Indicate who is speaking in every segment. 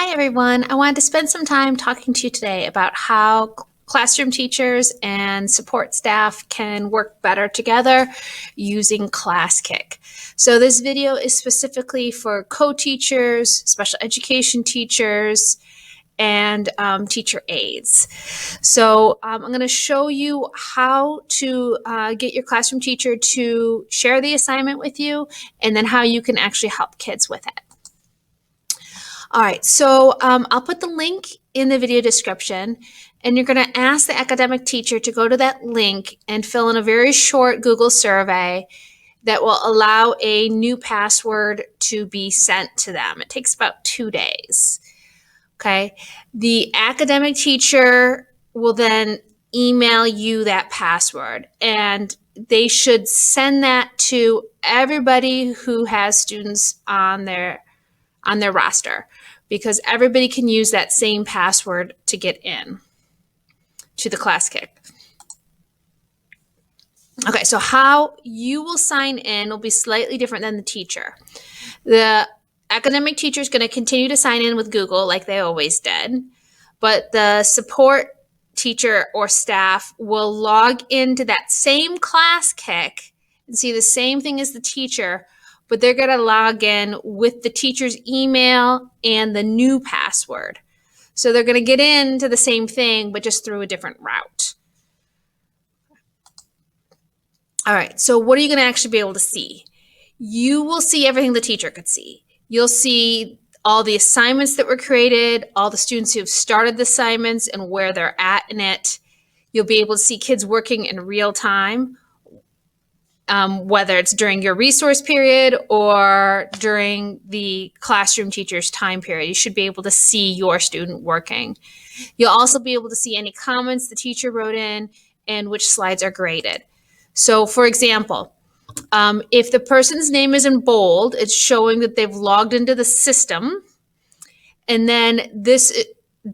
Speaker 1: Hi, everyone. I wanted to spend some time talking to you today about how classroom teachers and support staff can work better together using Classkick. So this video is specifically for co-teachers, special education teachers, and teacher aides. So I'm going to show you how to get your classroom teacher to share the assignment with you, and then how you can actually help kids with it. All right, so I'll put the link in the video description, and you're going to ask the academic teacher to go to that link and fill in a very short Google survey that will allow a new password to be sent to them. It takes about 2 days. Okay, the academic teacher will then email you that password, and they should send that to everybody who has students on their roster, because everybody can use that same password to get in to the Classkick. Okay, so how you will sign in will be slightly different than the teacher. The academic teacher is going to continue to sign in with Google like they always did, but the support teacher or staff will log into that same Classkick and see the same thing as the teacher, but they're going to log in with the teacher's email and the new password. So they're going to get into the same thing, but just through a different route. All right, so what are you going to actually be able to see? You will see everything the teacher could see. You'll see all the assignments that were created, all the students who have started the assignments and where they're at in it. You'll be able to see kids working in real time, whether it's during your resource period or during the classroom teacher's time period. You should be able to see your student working. You'll also be able to see any comments the teacher wrote in and which slides are graded. So for example, if the person's name is in bold, it's showing that they've logged into the system. And then this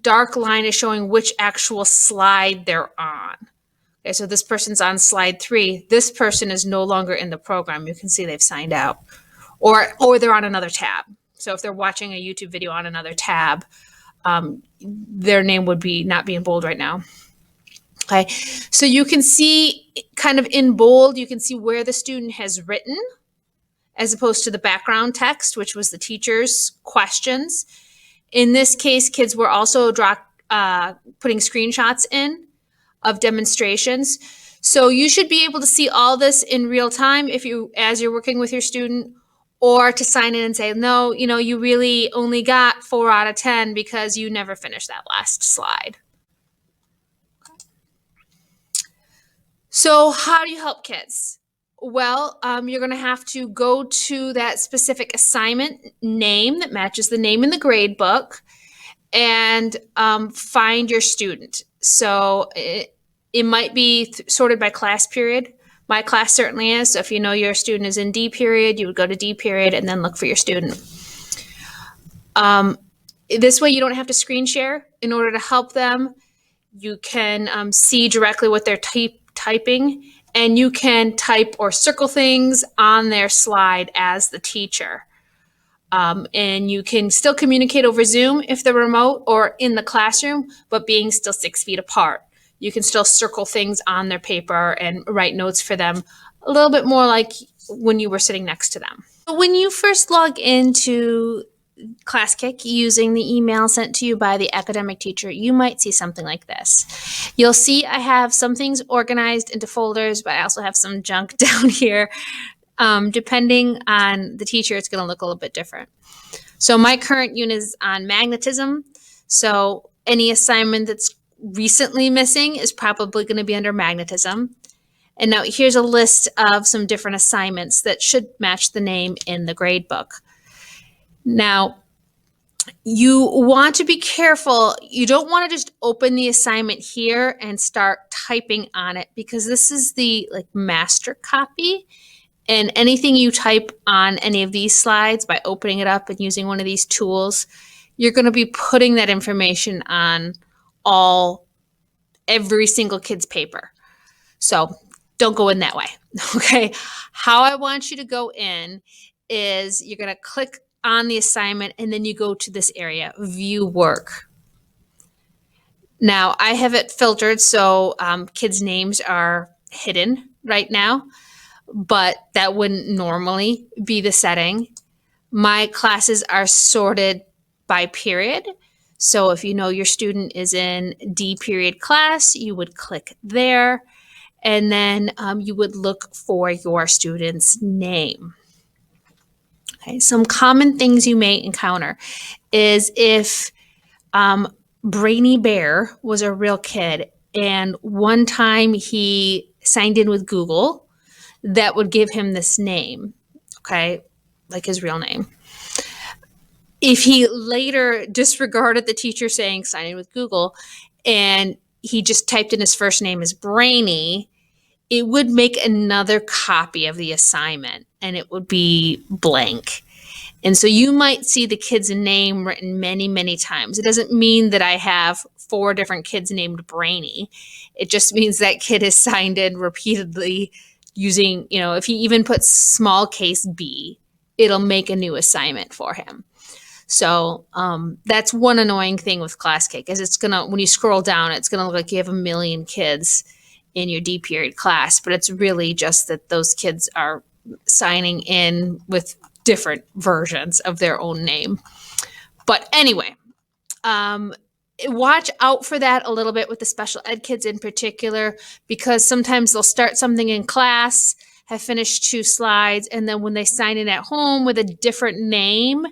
Speaker 1: dark line is showing which actual slide they're on. Okay, so this person's on slide 3. This person is no longer in the program. You can see they've signed out, or they're on another tab. So if they're watching a YouTube video on another tab, their name would not be in bold right now. Okay, so you can see kind of in bold, you can see where the student has written as opposed to the background text, which was the teacher's questions. In this case, kids were also putting screenshots in of demonstrations. So you should be able to see all this in real time as you're working with your student, or to sign in and say, no, you really only got 4 out of 10 because you never finished that last slide. So how do you help kids? Well, you're going to have to go to that specific assignment name that matches the name in the grade book and find your student. So it might be sorted by class period. My class certainly is. So if you know your student is in D period, you would go to D period and then look for your student. This way you don't have to screen share in order to help them. You can see directly what they're typing, and you can type or circle things on their slide as the teacher. And you can still communicate over Zoom if they're remote or in the classroom, but being still 6 feet apart. You can still circle things on their paper and write notes for them, a little bit more like when you were sitting next to them. When you first log into Classkick using the email sent to you by the academic teacher, you might see something like this. You'll see I have some things organized into folders, but I also have some junk down here. Depending on the teacher, it's going to look a little bit different. So my current unit is on magnetism. So any assignment that's recently missing is probably going to be under magnetism. And now here's a list of some different assignments that should match the name in the grade book. Now, you want to be careful. You don't want to just open the assignment here and start typing on it, because this is the master copy. And anything you type on any of these slides by opening it up and using one of these tools, you're going to be putting that information on every single kid's paper. So don't go in that way. Okay. How I want you to go in is you're going to click on the assignment, and then you go to this area, view work. Now, I have it filtered so kids' names are hidden right now, but that wouldn't normally be the setting. My classes are sorted by period. So if you know your student is in D period class, you would click there, and then you would look for your student's name. Okay, some common things you may encounter is if Brainy Bear was a real kid and one time he signed in with Google, that would give him this name, okay, like his real name. If he later disregarded the teacher saying sign in with Google and he just typed in his first name as Brainy, it would make another copy of the assignment and it would be blank. And so you might see the kid's name written many, many times. It doesn't mean that I have 4 different kids named Brainy. It just means that kid is signed in repeatedly using, if he even puts small case B, it'll make a new assignment for him. So that's one annoying thing with Classkick is it's gonna, when you scroll down, it's gonna look like you have a million kids in your D period class, but it's really just that those kids are signing in with different versions of their own name. But anyway, watch out for that a little bit with the special ed kids in particular, because sometimes they'll start something in class, have finished 2 slides, and then when they sign in at home with a different name,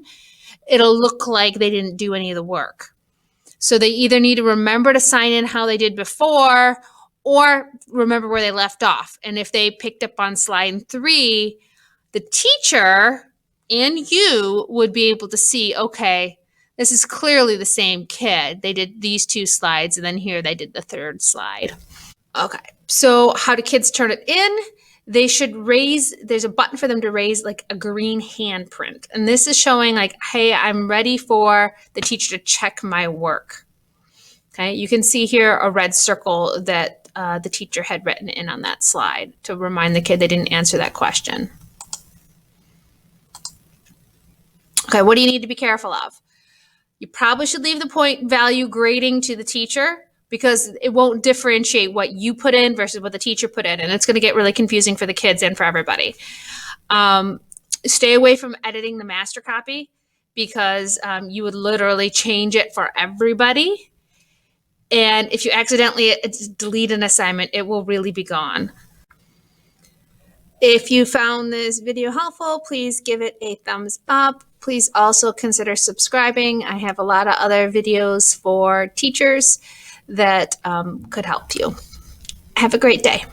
Speaker 1: it'll look like they didn't do any of the work. So they either need to remember to sign in how they did before or remember where they left off. And if they picked up on slide 3, the teacher and you would be able to see, okay, this is clearly the same kid. They did these 2 slides, and then here they did the 3rd slide. Okay, so how do kids turn it in? They should raise, there's a button for them to raise like a green handprint. And this is showing like, hey, I'm ready for the teacher to check my work. Okay, you can see here a red circle that the teacher had written in on that slide to remind the kid they didn't answer that question. Okay, what do you need to be careful of? You probably should leave the point value grading to the teacher because it won't differentiate what you put in versus what the teacher put in. And it's going to get really confusing for the kids and for everybody. Stay away from editing the master copy because you would literally change it for everybody. And if you accidentally delete an assignment, it will really be gone. If you found this video helpful, please give it a thumbs up. Please also consider subscribing. I have a lot of other videos for teachers that could help you. Have a great day.